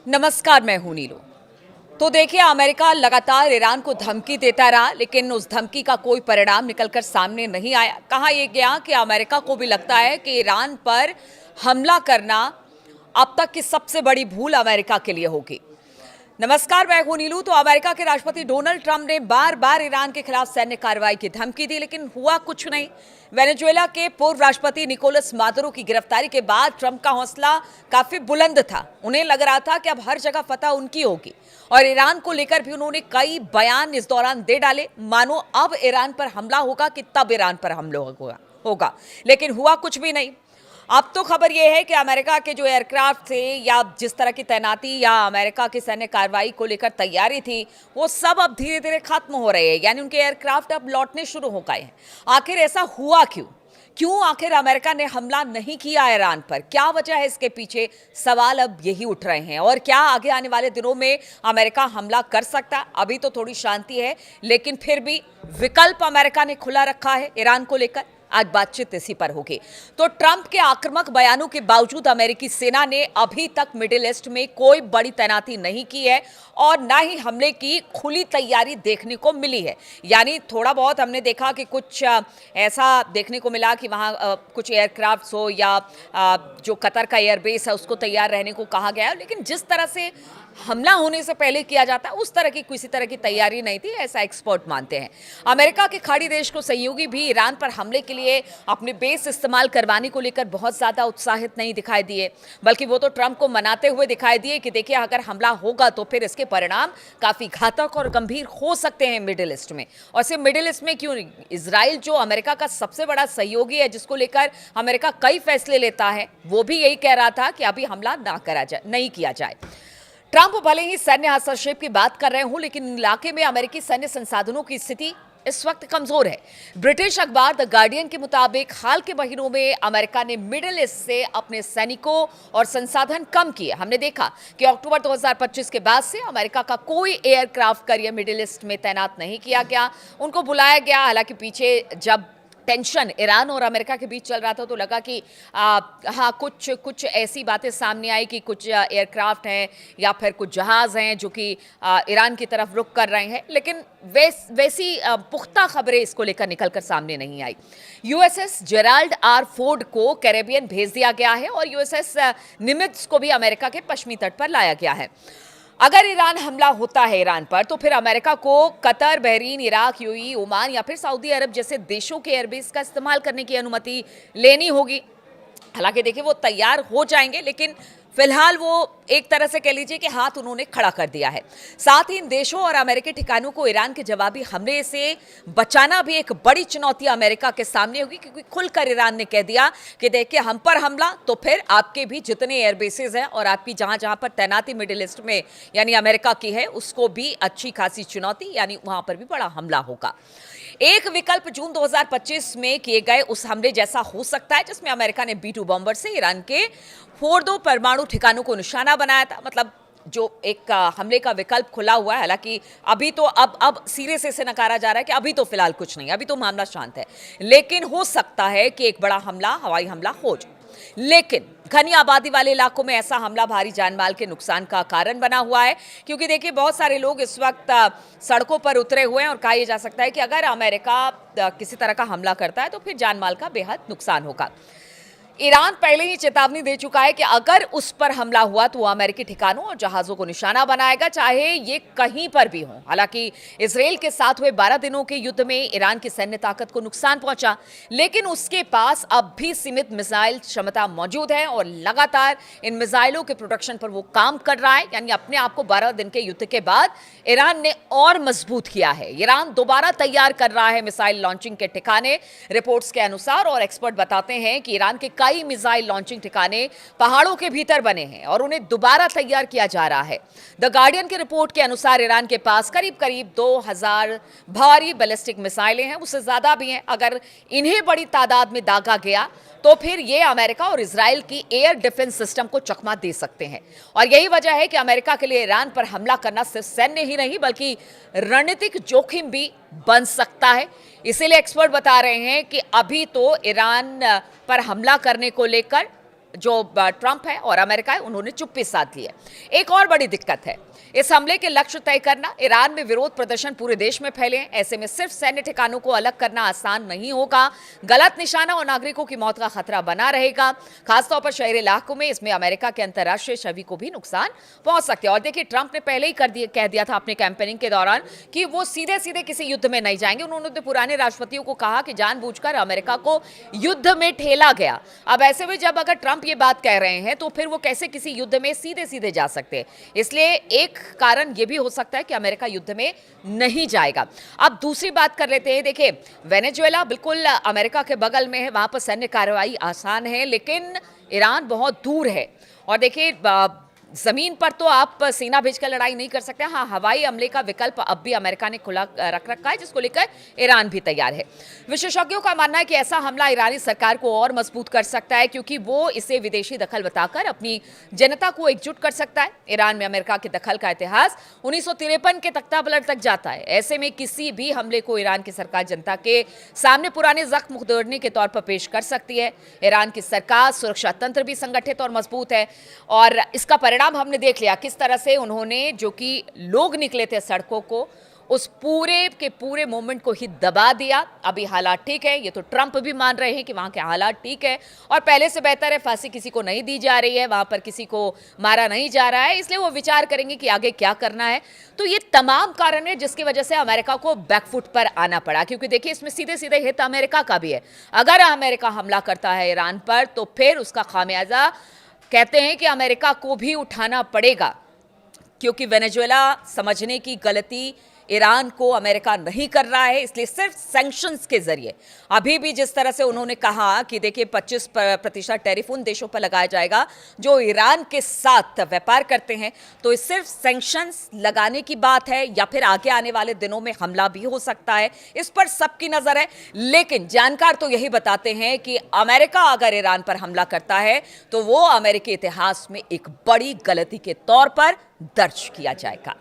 नमस्कार, मैं हूं नीलू। तो देखिए, अमेरिका लगातार ईरान को धमकी देता रहा, लेकिन उस धमकी का कोई परिणाम निकलकर सामने नहीं आया। कहा यह गया कि अमेरिका को भी लगता है कि ईरान पर हमला करना अब तक की सबसे बड़ी भूल अमेरिका के लिए होगी। नमस्कार, मैं हूं नीलू। तो अमेरिका के राष्ट्रपति डोनाल्ड ट्रंप ने बार बार ईरान के खिलाफ सैन्य कार्रवाई की धमकी दी, लेकिन हुआ कुछ नहीं। वेनेजुएला के पूर्व राष्ट्रपति निकोलस मादुरो की गिरफ्तारी के बाद ट्रंप का हौसला काफी बुलंद था। उन्हें लग रहा था कि अब हर जगह फतह उनकी होगी, और ईरान को लेकर भी उन्होंने कई बयान इस दौरान दे डाले, मानो अब ईरान पर हमला होगा कि तब ईरान पर हमला होगा। लेकिन हुआ कुछ भी नहीं। अब तो खबर यह है कि अमेरिका के जो एयरक्राफ्ट थे या जिस तरह की तैनाती या अमेरिका की सैन्य कार्रवाई को लेकर तैयारी थी, वो सब अब धीरे धीरे खत्म हो रहे हैं। यानी उनके एयरक्राफ्ट अब लौटने शुरू हो गए हैं। आखिर ऐसा हुआ क्यों आखिर अमेरिका ने हमला नहीं किया ईरान पर? क्या वजह है इसके पीछे? सवाल अब यही उठ रहे हैं। और क्या आगे आने वाले दिनों में अमेरिका हमला कर सकता? अभी तो थोड़ी शांति है, लेकिन फिर भी विकल्प अमेरिका ने खुला रखा है ईरान को लेकर। आज बातचीत इसी पर होगी। तो ट्रंप के आक्रामक बयानों के बावजूद अमेरिकी सेना ने अभी तक मिडिल ईस्ट में कोई बड़ी तैनाती नहीं की है, और ना ही हमले की खुली तैयारी देखने को मिली है। यानी थोड़ा बहुत हमने देखा कि कुछ ऐसा देखने को मिला कि वहाँ कुछ एयरक्राफ्ट्स हो या जो कतर का एयरबेस है उसको तैयार रहने को कहा गया है, लेकिन जिस तरह से हमला होने से पहले किया जाता है उस तरह की किसी तरह की तैयारी नहीं थी, ऐसा एक्सपर्ट मानते हैं। अमेरिका के खाड़ी देश को सहयोगी भी ईरान पर हमले के लिए अपने बेस इस्तेमाल करवाने को लेकर बहुत ज़्यादा उत्साहित नहीं दिखाई दिए, बल्कि वो तो ट्रंप को मनाते हुए दिखाई दिए कि देखिए, अगर हमला होगा तो फिर इसके परिणाम काफ़ी घातक और गंभीर हो सकते हैं मिडिल ईस्ट में। और सिर्फ मिडिल ईस्ट में क्यों, इजराइल जो अमेरिका का सबसे बड़ा सहयोगी है, जिसको लेकर अमेरिका कई फैसले लेता है, वो भी यही कह रहा था कि अभी हमला नहीं किया जाए। ट्रंप भले ही सैन्य हस्तक्षेप की बात कर रहे हों, लेकिन इलाके में अमेरिकी सैन्य संसाधनों की स्थिति इस वक्त कमजोर है। ब्रिटिश अखबार द गार्डियन के मुताबिक हाल के महीनों में अमेरिका ने मिडिल ईस्ट से अपने सैनिकों और संसाधन कम किए। हमने देखा कि अक्टूबर 2025 के बाद से अमेरिका का कोई एयरक्राफ्ट कैरियर मिडिल ईस्ट में तैनात नहीं किया गया। उनको बुलाया गया, हालांकि पीछे जब टेंशन ईरान और अमेरिका के बीच चल रहा था तो लगा कि हाँ, कुछ ऐसी बातें सामने आई कि कुछ एयरक्राफ्ट हैं या फिर कुछ जहाज़ हैं जो कि ईरान की तरफ रुख कर रहे हैं, लेकिन वैसी पुख्ता खबरें इसको लेकर निकलकर सामने नहीं आई। यूएसएस जेराल्ड आर फोर्ड को कैरेबियन भेज दिया गया है, और यूएसएस निमित्ज को भी अमेरिका के पश्चिमी तट पर लाया गया है। अगर ईरान हमला होता है ईरान पर, तो फिर अमेरिका को Qatar, Bahrain, Iraq, UAE, Oman या फिर सऊदी अरब जैसे देशों के एयरबेस का इस्तेमाल करने की अनुमति लेनी होगी। हालांकि देखिए, वो तैयार हो जाएंगे, लेकिन फिलहाल वो एक तरह से कह लीजिए कि हाथ उन्होंने खड़ा कर दिया है। साथ ही इन देशों और अमेरिकी ठिकानों को ईरान के जवाबी हमले से बचाना भी एक बड़ी चुनौती अमेरिका के सामने होगी, क्योंकि खुलकर ईरान ने कह दिया कि देखिए, हम पर हमला तो फिर आपके भी जितने एयरबेसेस हैं और आपकी जहां जहां पर तैनाती मिडिल ईस्ट में यानी अमेरिका की है, उसको भी अच्छी खासी चुनौती, यानी वहां पर भी बड़ा हमला होगा। एक विकल्प जून 2025 में किए गए उस हमले जैसा हो सकता है, जिसमें अमेरिका ने B-2 बॉम्बर से ईरान के फोर्दो परमाणु ठिकानों को निशाना बनाया था। मतलब जो एक हमले का विकल्प खुला हुआ है। हालांकि अभी तो अब सिरे से इसे नकारा जा रहा है कि अभी तो फिलहाल कुछ नहीं, अभी तो मामला शांत है, लेकिन हो सकता है कि एक बड़ा हमला, हवाई हमला हो जाए। लेकिन घनी आबादी वाले इलाकों में ऐसा हमला भारी जानमाल के नुकसान का कारण बना हुआ है, क्योंकि देखिए, बहुत सारे लोग इस वक्त सड़कों पर उतरे हुए हैं, और कहा यह जा सकता है कि अगर अमेरिका किसी तरह का हमला करता है तो फिर जानमाल का बेहद नुकसान होगा। ईरान पहले ही चेतावनी दे चुका है कि अगर उस पर हमला हुआ तो वो अमेरिकी ठिकानों और जहाजों को निशाना बनाएगा, चाहे ये कहीं पर भी हो। हालांकि इजराइल के साथ हुए 12 दिनों के युद्ध में ईरान की सैन्य ताकत को नुकसान पहुंचा, लेकिन उसके पास अब भी सीमित मिसाइल क्षमता मौजूद है, और लगातार इन मिसाइलों के प्रोडक्शन पर वो काम कर रहा है। यानी अपने आप को 12 दिन के युद्ध के बाद ईरान ने और मजबूत किया है। ईरान दोबारा तैयार कर रहा है मिसाइल लॉन्चिंग के ठिकाने, रिपोर्ट्स के अनुसार, और एक्सपर्ट बताते हैं कि ईरान के कई मिसाइल लॉन्चिंग ठिकाने पहाड़ों के भीतर बने हैं और उन्हें दोबारा तैयार किया जा रहा है। द गार्डियन की रिपोर्ट के अनुसार ईरान के पास करीब करीब 2000 भारी बैलिस्टिक मिसाइलें हैं, उससे ज्यादा भी हैं। अगर इन्हें बड़ी तादाद में दागा गया तो फिर ये अमेरिका और इजराइल की एयर डिफेंस सिस्टम को चकमा दे सकते हैं। और यही वजह है कि अमेरिका के लिए ईरान पर हमला करना सिर्फ सैन्य ही नहीं बल्कि रणनीतिक जोखिम भी बन सकता है। इसीलिए एक्सपर्ट बता रहे हैं कि अभी तो ईरान पर हमला करने को लेकर जो ट्रंप है और अमेरिका है उन्होंने चुप्पी साध ली है। एक और बड़ी दिक्कत है, इस हमले के लक्ष्य तय करना। ईरान में विरोध प्रदर्शन पूरे देश में फैले हैं, ऐसे में सिर्फ सैन्य ठिकानों को अलग करना आसान नहीं होगा। गलत निशाना और नागरिकों की मौत का खतरा बना रहेगा, खासतौर पर शहरी इलाकों में। इसमें अमेरिका के अंतर्राष्ट्रीय छवि को भी नुकसान पहुंच सकते हैं। और देखिए, ट्रंप ने पहले ही कह दिया था अपने कैंपेनिंग के दौरान कि वो सीधे सीधे किसी युद्ध में नहीं जाएंगे। उन्होंने पुराने राष्ट्रपतियों को कहा कि जानबूझकर अमेरिका को युद्ध में ठेला गया। अब ऐसे में जब अगर ट्रंप ये बात कह रहे हैं तो फिर वो कैसे किसी युद्ध में सीधे सीधे जा सकते हैं। इसलिए एक कारण यह भी हो सकता है कि अमेरिका युद्ध में नहीं जाएगा। अब दूसरी बात कर लेते हैं। देखिए, वेनेजुएला बिल्कुल अमेरिका के बगल में है, वहां पर सैन्य कार्रवाई आसान है, लेकिन ईरान बहुत दूर है। और देखिए, जमीन पर तो आप सेना भेजकर लड़ाई नहीं कर सकते। हाँ, हवाई हमले का विकल्प अब भी अमेरिका ने खुला रख रखा है, जिसको लेकर ईरान भी तैयार है। विशेषज्ञों का मानना है कि ऐसा हमला ईरानी सरकार को और मजबूत कर सकता है, क्योंकि वो इसे विदेशी दखल बताकर अपनी जनता को एकजुट कर सकता है। ईरान में अमेरिका के दखल का इतिहास 1953 के तख्तापलट तक जाता है। ऐसे में किसी भी हमले को ईरान की सरकार जनता के सामने पुराने जख्म उधेड़ने के तौर पर पेश कर सकती है। ईरान की सरकार सुरक्षा तंत्र भी संगठित और मजबूत है, और इसका परिणाम हमने देख लिया किस तरह से उन्होंने, जो कि लोग निकले थे सड़कों को, उस पूरे के पूरे मूवमेंट को ही दबा दिया। अभी हालात ठीक है, ये तो ट्रंप भी मान रहे हैं कि वहां के हालात ठीक है और पहले से बेहतर है। फांसी किसी को नहीं दी जा रही है, वहां पर किसी को मारा नहीं जा रहा है, इसलिए वो विचार करेंगे कि आगे क्या करना है। तो ये तमाम कारण है जिसकी वजह से अमेरिका को बैकफुट पर आना पड़ा, क्योंकि देखिए, इसमें सीधे सीधे हित अमेरिका का भी है। अगर अमेरिका हमला करता है ईरान पर तो फिर उसका खामियाजा कहते हैं कि अमेरिका को भी उठाना पड़ेगा, क्योंकि वेनेजुएला समझने की गलती ईरान को अमेरिका नहीं कर रहा है। इसलिए सिर्फ सैंक्शंस के जरिए, अभी भी जिस तरह से उन्होंने कहा कि देखिए 25% टैरिफ उन देशों पर लगाया जाएगा जो ईरान के साथ व्यापार करते हैं, तो सिर्फ सैंक्शंस लगाने की बात है या फिर आगे आने वाले दिनों में हमला भी हो सकता है, इस पर सबकी नजर है। लेकिन जानकार तो यही बताते हैं कि अमेरिका अगर ईरान पर हमला करता है तो वो अमेरिकी इतिहास में एक बड़ी गलती के तौर पर दर्ज किया जाएगा।